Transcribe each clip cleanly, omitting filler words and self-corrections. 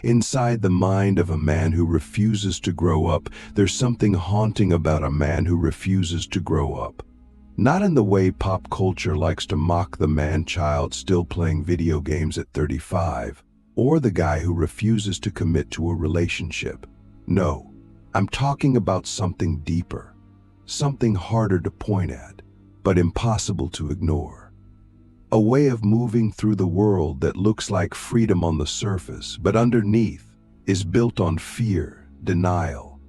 Inside the mind of a man who refuses to grow up, there's something haunting about a man who refuses to grow up. Not in the way pop culture likes to mock the man-child still playing video games at 35, or the guy who refuses to commit to a relationship. No, I'm talking about something deeper, something harder to point at, but impossible to ignore. A way of moving through the world that looks like freedom on the surface, but underneath is built on fear, denial,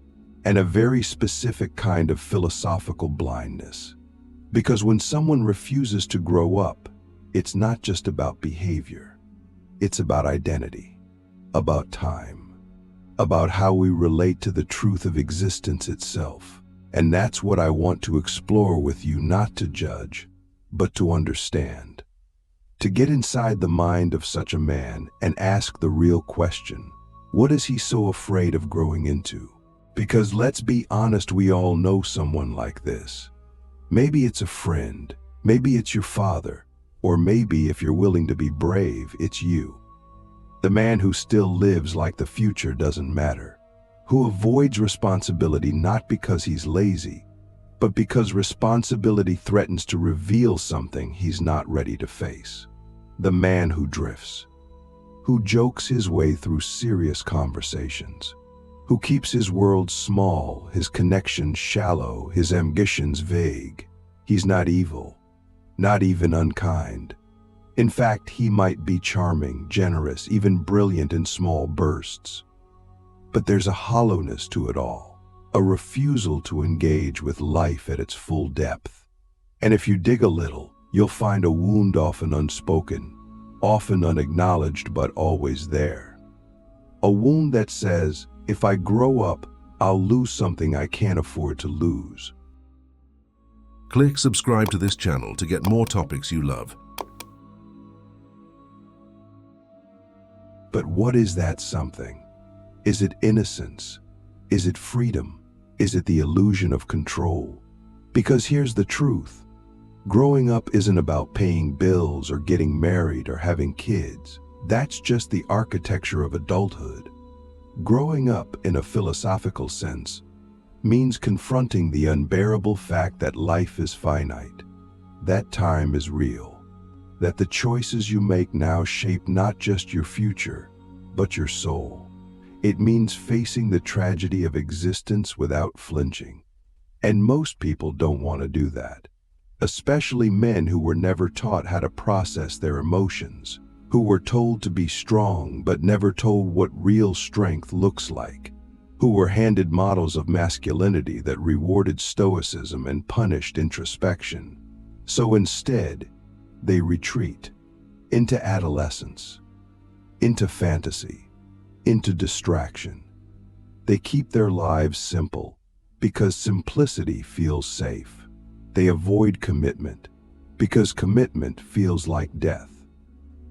and a very specific kind of philosophical blindness. Because when someone refuses to grow up, it's not just about behavior. It's about identity, about time, about how we relate to the truth of existence itself. And that's what I want to explore with you, not to judge, but to understand. To get inside the mind of such a man and ask the real question, what is he so afraid of growing into? Because let's be honest, we all know someone like this. Maybe it's a friend, maybe it's your father, or maybe, if you're willing to be brave, it's you. The man who still lives like the future doesn't matter, who avoids responsibility not because he's lazy, but because responsibility threatens to reveal something he's not ready to face. The man who drifts, who jokes his way through serious conversations, who keeps his world small, his connections shallow, his ambitions vague. He's not evil, not even unkind. In fact, he might be charming, generous, even brilliant in small bursts. But there's a hollowness to it all, a refusal to engage with life at its full depth. And if you dig a little, you'll find a wound often unspoken, often unacknowledged, but always there. A wound that says, if I grow up, I'll lose something I can't afford to lose. Click subscribe to this channel to get more topics you love. But what is that something? Is it innocence? Is it freedom? Is it the illusion of control? Because here's the truth. Growing up isn't about paying bills or getting married or having kids. That's just the architecture of adulthood. Growing up, in a philosophical sense, means confronting the unbearable fact that life is finite, that time is real, that the choices you make now shape not just your future, but your soul. It means facing the tragedy of existence without flinching. And most people don't want to do that. Especially men who were never taught how to process their emotions, who were told to be strong but never told what real strength looks like, who were handed models of masculinity that rewarded stoicism and punished introspection. So instead, they retreat into adolescence, into fantasy, into distraction. They keep their lives simple because simplicity feels safe. They avoid commitment because commitment feels like death.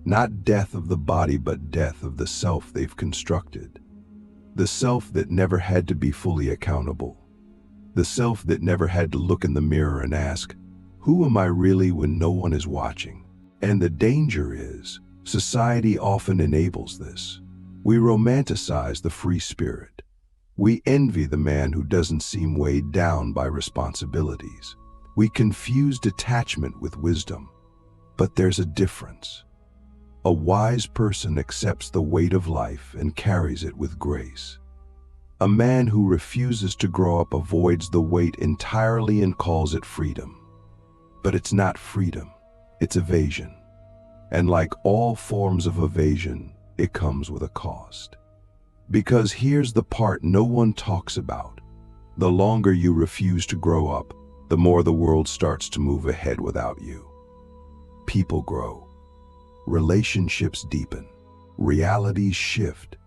Not death of the body, but death of the self they've constructed. The self that never had to be fully accountable. The self that never had to look in the mirror and ask, who am I really when no one is watching? And the danger is, society often enables this. We romanticize the free spirit. We envy the man who doesn't seem weighed down by responsibilities. We confuse detachment with wisdom. But there's a difference. A wise person accepts the weight of life and carries it with grace. A man who refuses to grow up avoids the weight entirely and calls it freedom. But it's not freedom, it's evasion. And like all forms of evasion, it comes with a cost. Because here's the part no one talks about. The longer you refuse to grow up, the more the world starts to move ahead without you. People grow. Relationships deepen, realities shift,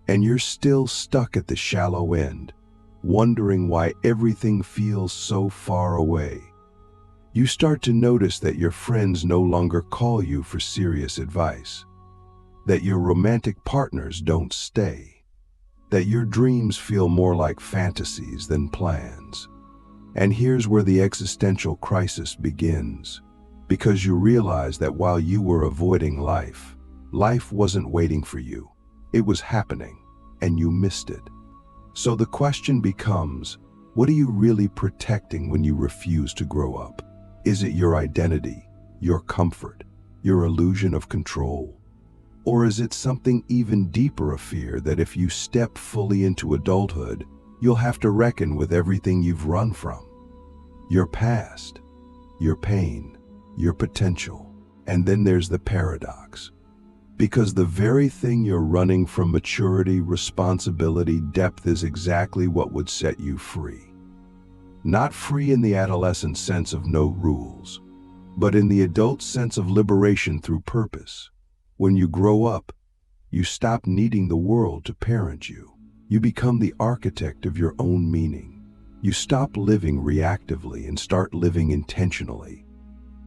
and you're still stuck at the shallow end, wondering why everything feels so far away. You start to notice that your friends no longer call you for serious advice, that your romantic partners don't stay, that your dreams feel more like fantasies than plans. And here's where the existential crisis begins. Because you realize that while you were avoiding life, life wasn't waiting for you. It was happening, and you missed it. So the question becomes, what are you really protecting when you refuse to grow up? Is it your identity, your comfort, your illusion of control? Or is it something even deeper, a fear that if you step fully into adulthood, you'll have to reckon with everything you've run from? Your past, your pain, your potential. And then there's the paradox. Because the very thing you're running from, maturity, responsibility, depth, is exactly what would set you free. Not free in the adolescent sense of no rules, but in the adult sense of liberation through purpose. When you grow up, you stop needing the world to parent you. You become the architect of your own meaning. You stop living reactively and start living intentionally.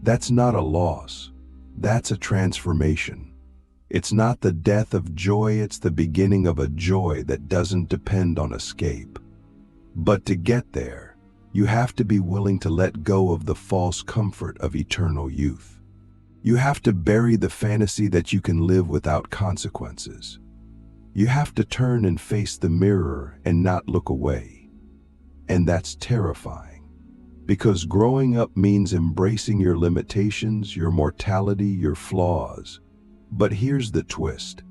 That's not a loss. That's a transformation. It's not the death of joy, it's the beginning of a joy that doesn't depend on escape. But to get there, you have to be willing to let go of the false comfort of eternal youth. You have to bury the fantasy that you can live without consequences. You have to turn and face the mirror and not look away. And that's terrifying, because growing up means embracing your limitations, your mortality, your flaws. But here's the twist.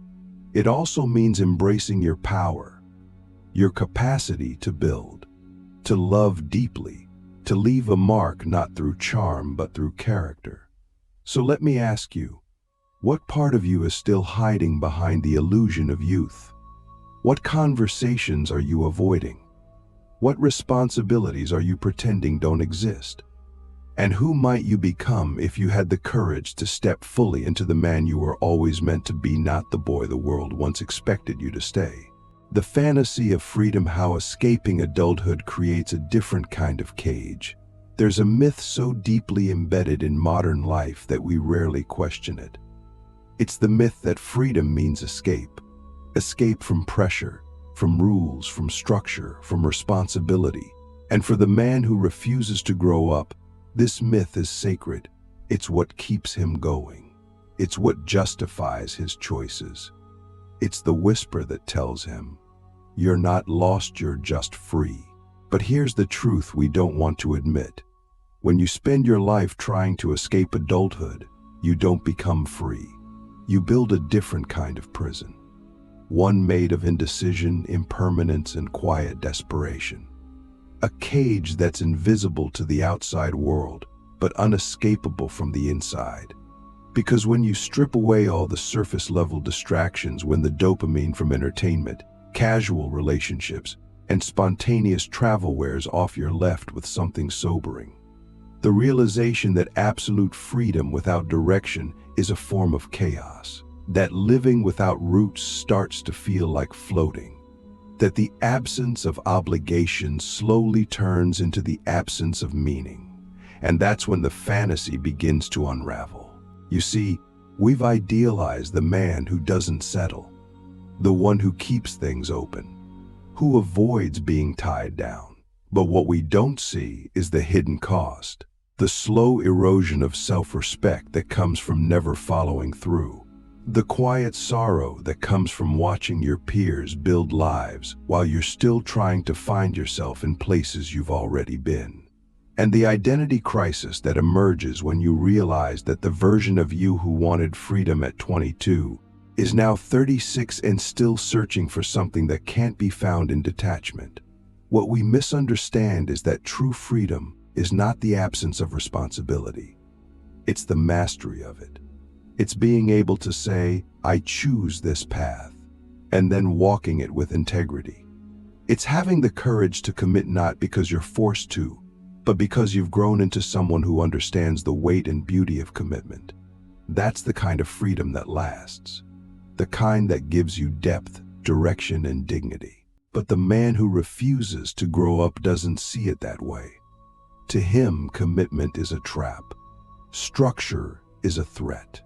It also means embracing your power, your capacity to build, to love deeply, to leave a mark not through charm but through character. So let me ask you, what part of you is still hiding behind the illusion of youth? What conversations are you avoiding? What responsibilities are you pretending don't exist? And who might you become if you had the courage to step fully into the man you were always meant to be, not the boy the world once expected you to stay? The fantasy of freedom, how escaping adulthood creates a different kind of cage. There's a myth so deeply embedded in modern life that we rarely question it. It's the myth that freedom means escape. Escape from pressure, from rules, from structure, from responsibility. And for the man who refuses to grow up, this myth is sacred. It's what keeps him going. It's what justifies his choices. It's the whisper that tells him, you're not lost, you're just free. But here's the truth we don't want to admit. When you spend your life trying to escape adulthood, you don't become free. You build a different kind of prison. One made of indecision, impermanence, and quiet desperation. A cage that's invisible to the outside world, but unescapable from the inside. Because when you strip away all the surface-level distractions, when the dopamine from entertainment, casual relationships, and spontaneous travel wears off, you're left with something sobering. The realization that absolute freedom without direction is a form of chaos. That living without roots starts to feel like floating. That the absence of obligation slowly turns into the absence of meaning. And that's when the fantasy begins to unravel. You see, we've idealized the man who doesn't settle, the one who keeps things open, who avoids being tied down. But what we don't see is the hidden cost, the slow erosion of self-respect that comes from never following through, the quiet sorrow that comes from watching your peers build lives while you're still trying to find yourself in places you've already been, and the identity crisis that emerges when you realize that the version of you who wanted freedom at 22 is now 36 and still searching for something that can't be found in detachment. What we misunderstand is that true freedom is not the absence of responsibility. It's the mastery of it. It's being able to say, I choose this path, and then walking it with integrity. It's having the courage to commit not because you're forced to, but because you've grown into someone who understands the weight and beauty of commitment. That's the kind of freedom that lasts. The kind that gives you depth, direction, and dignity. But the man who refuses to grow up doesn't see it that way. To him, commitment is a trap. Structure is a threat.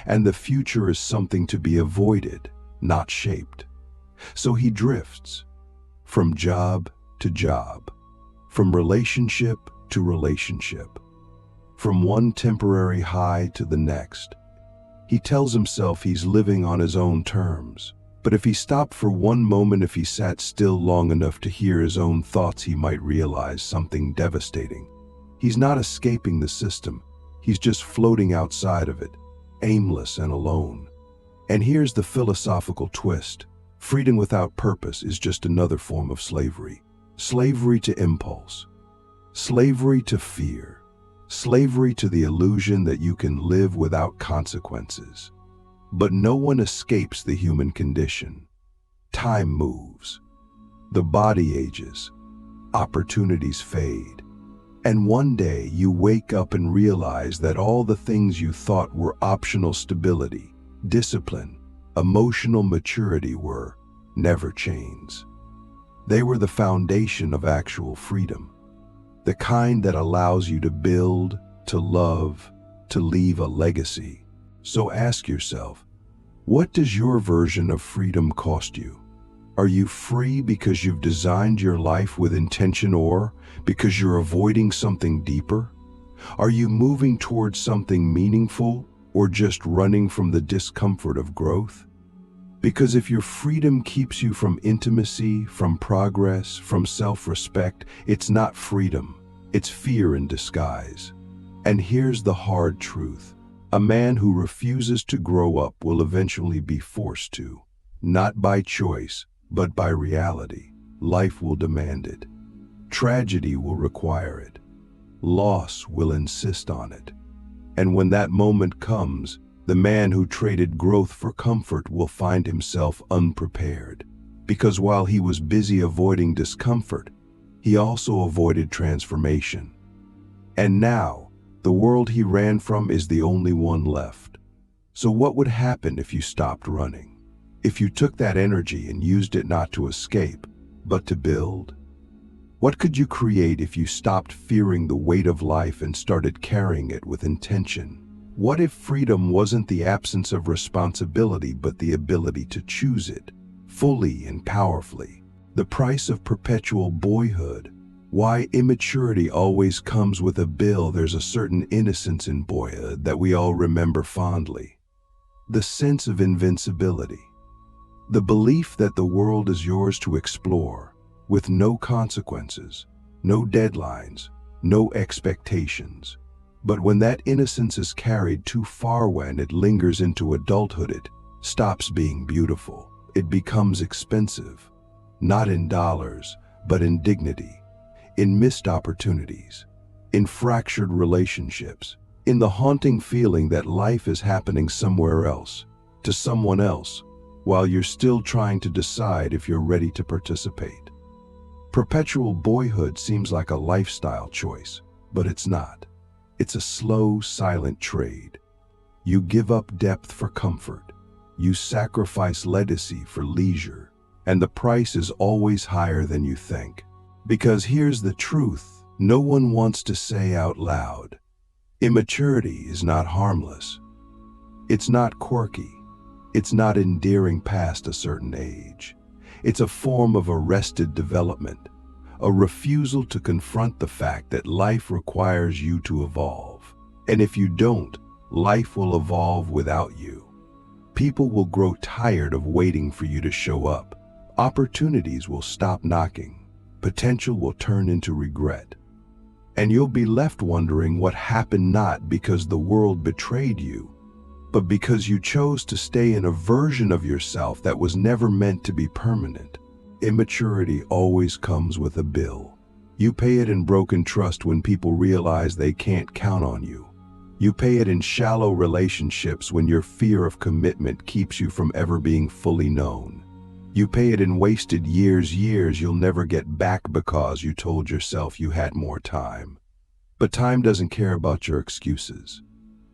And the future is something to be avoided, not shaped. So he drifts from job to job, from relationship to relationship, from one temporary high to the next. He tells himself he's living on his own terms, But if he stopped for one moment, if he sat still long enough to hear his own thoughts, he might realize something devastating. He's not escaping the system. He's just floating outside of it, aimless and alone. And here's the philosophical twist. Freedom without purpose is just another form of slavery. Slavery to impulse, slavery to fear, slavery to the illusion that you can live without consequences. But no one escapes the human condition. Time moves, the body ages, opportunities fade, and one day you wake up and realize that all the things you thought were optional, stability, discipline, emotional maturity, were never chains. They were the foundation of actual freedom, the kind that allows you to build, to love, to leave a legacy. So ask yourself, what does your version of freedom cost you? Are you free because you've designed your life with intention, or because you're avoiding something deeper? Are you moving towards something meaningful, or just running from the discomfort of growth? Because if your freedom keeps you from intimacy, from progress, from self-respect, it's not freedom, it's fear in disguise. And here's the hard truth. A man who refuses to grow up will eventually be forced to, not by choice, but by reality. Life will demand it. Tragedy will require it. Loss will insist on it. And when that moment comes, the man who traded growth for comfort will find himself unprepared. Because while he was busy avoiding discomfort, he also avoided transformation. And now, the world he ran from is the only one left. So what would happen if you stopped running? If you took that energy and used it not to escape, but to build? What could you create if you stopped fearing the weight of life and started carrying it with intention? What if freedom wasn't the absence of responsibility, but the ability to choose it, fully and powerfully? The price of perpetual boyhood. Why immaturity always comes with a bill. There's a certain innocence in boyhood that we all remember fondly. The sense of invincibility. The belief that the world is yours to explore, with no consequences, no deadlines, no expectations. But when that innocence is carried too far, when it lingers into adulthood, it stops being beautiful. It becomes expensive, not in dollars, but in dignity, in missed opportunities, in fractured relationships, in the haunting feeling that life is happening somewhere else, to someone else, while you're still trying to decide if you're ready to participate. Perpetual boyhood seems like a lifestyle choice, but it's not. It's a slow, silent trade. You give up depth for comfort. You sacrifice legacy for leisure. And the price is always higher than you think. Because here's the truth no one wants to say out loud. Immaturity is not harmless. It's not quirky. It's not endearing past a certain age. It's a form of arrested development. A refusal to confront the fact that life requires you to evolve. And if you don't, life will evolve without you. People will grow tired of waiting for you to show up. Opportunities will stop knocking. Potential will turn into regret. And you'll be left wondering what happened, not because the world betrayed you, but because you chose to stay in a version of yourself that was never meant to be permanent. Immaturity always comes with a bill. You pay it in broken trust when people realize they can't count on you. You pay it in shallow relationships when your fear of commitment keeps you from ever being fully known. You pay it in wasted years you'll never get back because you told yourself you had more time. But time doesn't care about your excuses.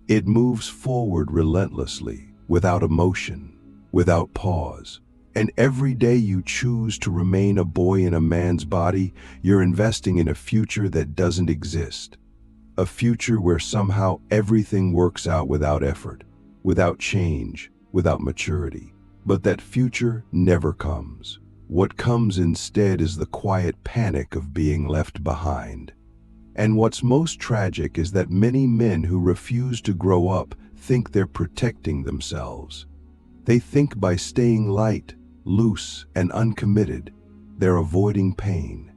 It moves forward relentlessly, without emotion, without pause. And every day you choose to remain a boy in a man's body, you're investing in a future that doesn't exist. A future where somehow everything works out without effort, without change, without maturity. But that future never comes. What comes instead is the quiet panic of being left behind. And what's most tragic is that many men who refuse to grow up think they're protecting themselves. They think by staying light, loose, and uncommitted, they're avoiding pain.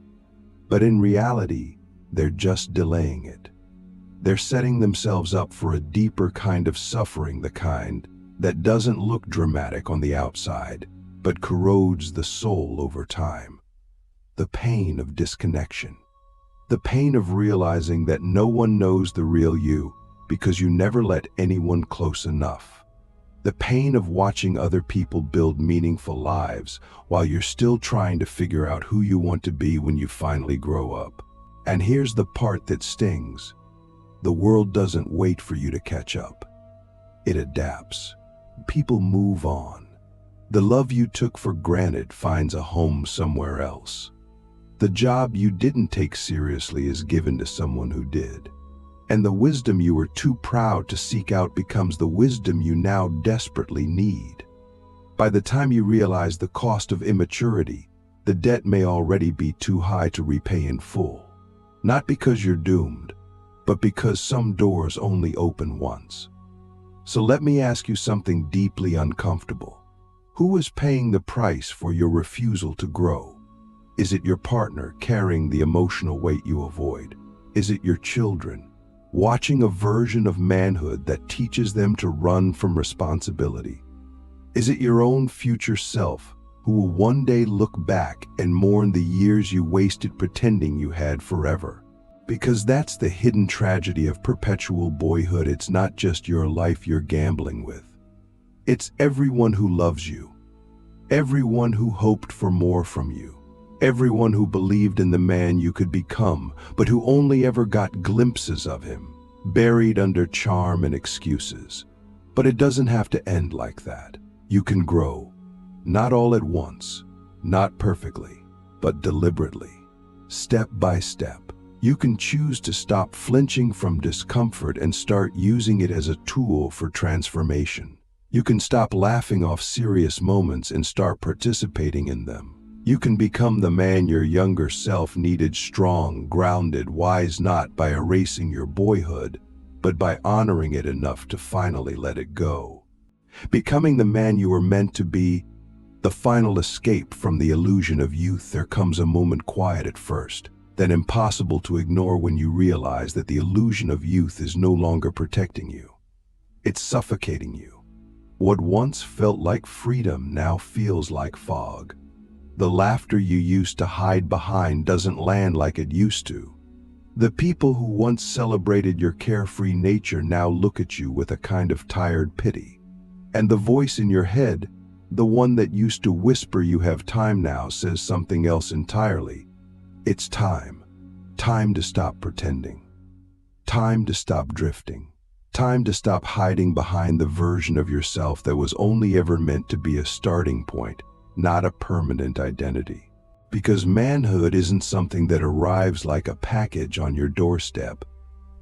But in reality, they're just delaying it. They're setting themselves up for a deeper kind of suffering, the kind that doesn't look dramatic on the outside, but corrodes the soul over time. The pain of disconnection. The pain of realizing that no one knows the real you because you never let anyone close enough. The pain of watching other people build meaningful lives while you're still trying to figure out who you want to be when you finally grow up. And here's the part that stings. The world doesn't wait for you to catch up. It adapts. People move on. The love you took for granted finds a home somewhere else. The job you didn't take seriously is given to someone who did. And the wisdom you were too proud to seek out becomes the wisdom you now desperately need. By the time you realize the cost of immaturity, the debt may already be too high to repay in full. Not because you're doomed, but because some doors only open once. So let me ask you something deeply uncomfortable. Who is paying the price for your refusal to grow? Is it your partner carrying the emotional weight you avoid? Is it your children, watching a version of manhood that teaches them to run from responsibility? Is it your own future self who will one day look back and mourn the years you wasted pretending you had forever? Because that's the hidden tragedy of perpetual boyhood. It's not just your life you're gambling with. It's everyone who loves you, everyone who hoped for more from you, everyone who believed in the man you could become, but who only ever got glimpses of him, buried under charm and excuses. But it doesn't have to end like that. You can grow, not all at once, not perfectly, but deliberately, step by step. You can choose to stop flinching from discomfort and start using it as a tool for transformation. You can stop laughing off serious moments and start participating in them. You can become the man your younger self needed, strong, grounded, wise, not by erasing your boyhood, but by honoring it enough to finally let it go. Becoming the man you were meant to be, the final escape from the illusion of youth. There comes a moment, quiet at first, then impossible to ignore, when you realize that the illusion of youth is no longer protecting you. It's suffocating you. What once felt like freedom now feels like fog. The laughter you used to hide behind doesn't land like it used to. The people who once celebrated your carefree nature now look at you with a kind of tired pity. And the voice in your head, the one that used to whisper you have time now, says something else entirely. It's time. Time to stop pretending. Time to stop drifting. Time to stop hiding behind the version of yourself that was only ever meant to be a starting point, not a permanent identity. Because manhood isn't something that arrives like a package on your doorstep.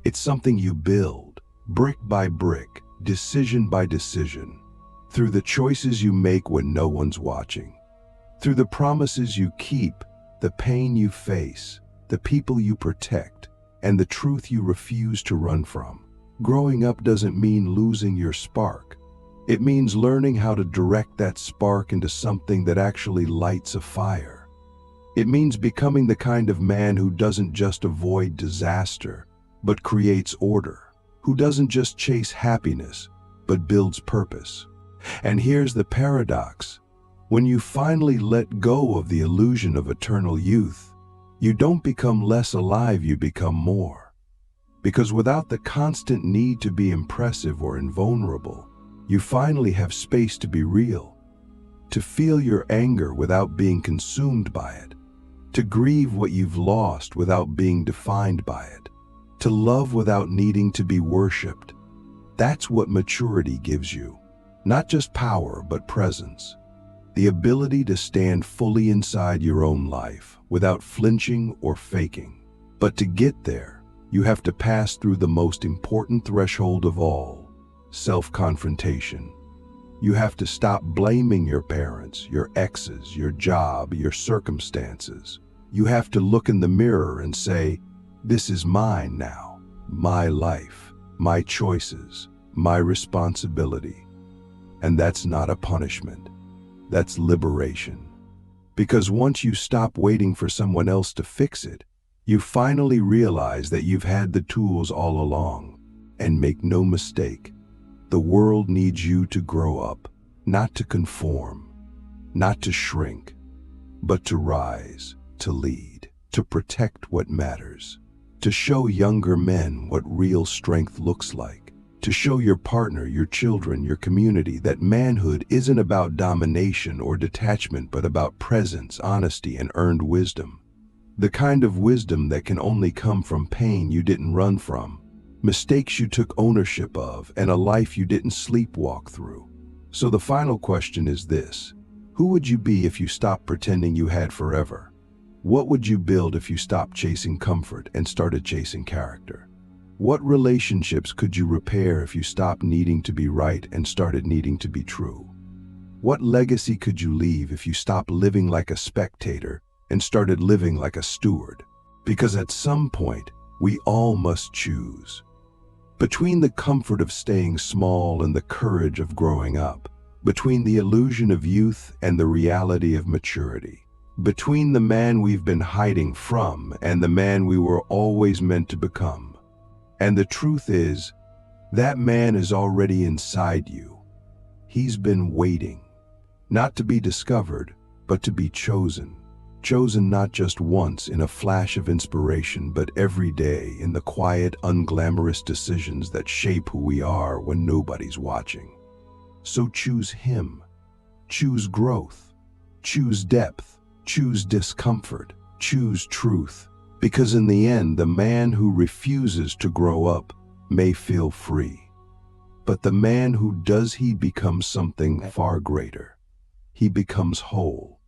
It's something you build, brick by brick, decision by decision, through the choices you make when no one's watching, through the promises you keep, the pain you face, the people you protect, and the truth you refuse to run from. Growing up doesn't mean losing your spark. It means learning how to direct that spark into something that actually lights a fire. It means becoming the kind of man who doesn't just avoid disaster, but creates order, who doesn't just chase happiness, but builds purpose. And here's the paradox. When you finally let go of the illusion of eternal youth, you don't become less alive, you become more. Because without the constant need to be impressive or invulnerable, you finally have space to be real, to feel your anger without being consumed by it, to grieve what you've lost without being defined by it, to love without needing to be worshipped. That's what maturity gives you. Not just power, but presence. The ability to stand fully inside your own life without flinching or faking. But to get there, you have to pass through the most important threshold of all, self-confrontation. You have to stop blaming your parents, your exes, your job, your circumstances. You have to look in the mirror and say, this is mine now, my life, my choices, my responsibility. And that's not a punishment. That's liberation. Because once you stop waiting for someone else to fix it, you finally realize that you've had the tools all along. And make no mistake, the world needs you to grow up, not to conform, not to shrink, but to rise, to lead, to protect what matters, to show younger men what real strength looks like, to show your partner, your children, your community that manhood isn't about domination or detachment, but about presence, honesty, and earned wisdom. The kind of wisdom that can only come from pain you didn't run from, mistakes you took ownership of, and a life you didn't sleepwalk through. So the final question is this: who would you be if you stopped pretending you had forever? What would you build if you stopped chasing comfort and started chasing character? What relationships could you repair if you stopped needing to be right and started needing to be true? What legacy could you leave if you stopped living like a spectator and started living like a steward? Because at some point, we all must choose. Between the comfort of staying small and the courage of growing up, between the illusion of youth and the reality of maturity, between the man we've been hiding from and the man we were always meant to become. And the truth is, that man is already inside you. He's been waiting, not to be discovered, but to be chosen. Chosen not just once in a flash of inspiration, but every day in the quiet, unglamorous decisions that shape who we are when nobody's watching. So choose him. Choose growth. Choose depth. Choose discomfort. Choose truth. Because in the end, the man who refuses to grow up may feel free. But the man who does, he becomes something far greater. He becomes whole.